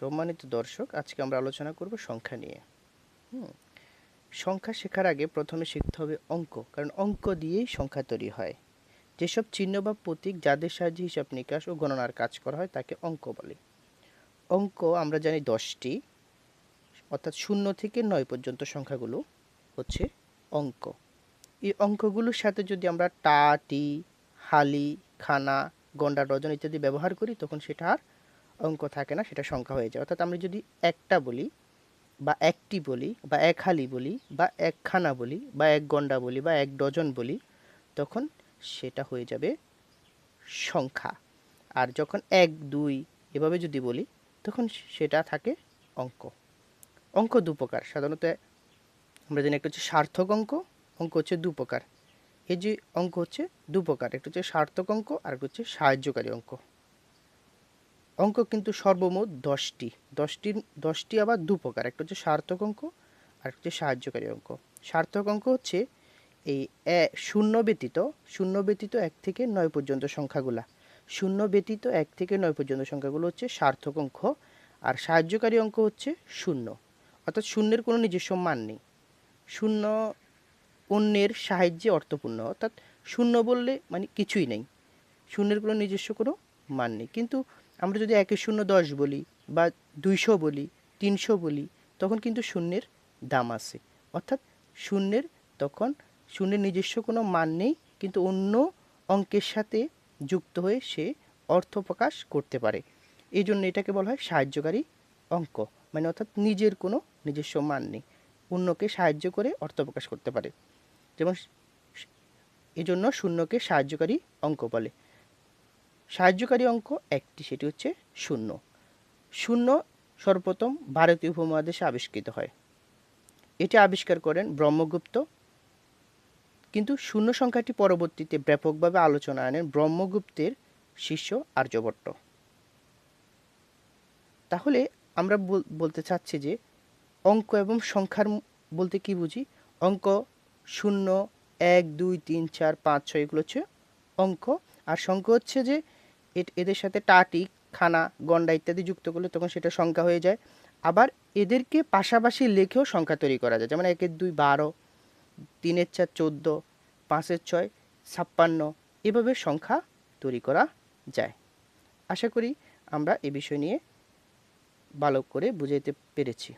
সম্মানিত দর্শক, আজকে আমরা আলোচনা করব সংখ্যা নিয়ে। সংখ্যা শেখার আগে প্রথমে শিখতে হবে অঙ্ক, কারণ অঙ্ক দিয়েই সংখ্যা তৈরি হয়। যেসব চিহ্ন বা প্রতীক যাদের সাহায্যে হিসাব নিকাশ ও গণনার কাজ করা হয় তাকে অঙ্ক বলে। অঙ্ক আমরা জানি 10টি, অর্থাৎ 0 থেকে 9 পর্যন্ত সংখ্যাগুলো হচ্ছে অঙ্ক। এই অঙ্কগুলোর সাথে যদি আমরা টা, টি, হালি, খানা, গন্ডা, ডজন ইত্যাদি ব্যবহার করি তখন সেটা আর অঙ্ক থাকে না, সেটা সংখ্যা হয়ে যায়। অর্থাৎ আমরা যদি একটা বলি বা একটি বলি বা এক হালি বলি বা একখানা বলি বা এক গন্ডা বলি বা এক ডজন বলি তখন সেটা হয়ে যাবে সংখ্যা। আর যখন এক দুই এভাবে যদি বলি তখন সেটা থাকে অঙ্ক। অঙ্ক দু প্রকার সাধারণত, আমরা জানি একটা হচ্ছে সার্থক অঙ্ক, অঙ্ক হচ্ছে দু প্রকার। এই যে অঙ্ক হচ্ছে দু প্রকার, একটা হচ্ছে সার্থক অঙ্ক আর একটা হচ্ছে সাহায্যকারী অঙ্ক। অঙ্ক কিন্তু সর্বমোট 10টি, 10টি আবার দু প্রকার, একটা হচ্ছে সার্থক অঙ্ক আর একটা হচ্ছে সাহায্যকারী অঙ্ক। সার্থক অঙ্ক হচ্ছে এই শূন্য ব্যতীত 1 থেকে 9 পর্যন্ত সংখ্যাগুলা, শূন্য ব্যতীত 1 থেকে 9 পর্যন্ত সংখ্যাগুলো হচ্ছে সার্থক অঙ্ক। আর সাহায্যকারী অঙ্ক হচ্ছে শূন্য, অর্থাৎ শূন্যের কোনো নিজস্ব মান নেই, শূন্য অন্যের সাহায্যে অর্থপূর্ণ, অর্থাৎ শূন্য বললে মানে কিছুই নেই, শূন্যের কোনো নিজস্ব কোনো মান নেই। কিন্তু আমরা যদি 1-0 10 বলি বা 200 বলি, 300 বলি তখন কিন্তু শূন্যের দাম আছে, অর্থাৎ শূন্যের তখন শূন্যের নিজস্ব কোনো মান নেই, কিন্তু অন্য অঙ্কের সাথে যুক্ত হয়ে সে অর্থ প্রকাশ করতে পারে। এই জন্য এটাকে বলা হয় সাহায্যকারী অঙ্ক, মানে অর্থাৎ নিজের কোনো নিজস্ব মান নেই, অন্যকে সাহায্য করে অর্থ প্রকাশ করতে পারে। যেমন এই জন্য শূন্যকে সাহায্যকারী অঙ্ক বলে। সাহায্যকারী অঙ্ক একটি, সেটি হচ্ছে শূন্য। শূন্য সর্বপ্রথম ভারতীয় উপমহাদেশে আবিষ্কৃত হয়, এটি আবিষ্কার করেন ব্রহ্মগুপ্ত। কিন্তু শূন্য সংখ্যাটি পরবর্তীতে ব্যাপকভাবে আলোচনায় আনেন ব্রহ্মগুপ্তের শিষ্য আর্যভট্ট। তাহলে আমরা বলতে চাচ্ছি যে অঙ্ক এবং সংখ্যার বলতে কি বুঝি? অঙ্ক 0, 1, 2, 3, 4, 5, 6 এগুলো হচ্ছে অঙ্ক। আর সংখ্যা হচ্ছে যে এদের সাথে টাটি, খানা, গন্ডা ইত্যাদি যুক্ত করলে তখন সেটা সংখ্যা হয়ে যায়। আবার এদেরকে পাশাপাশি লিখেও সংখ্যা তৈরি করা যায়, যেমন 1-2 12, 3-4 14, 5-6 56, এভাবে সংখ্যা তৈরি করা যায়। আশা করি আমরা এ বিষয় নিয়ে ভালো করে বুঝাইতে পেরেছি।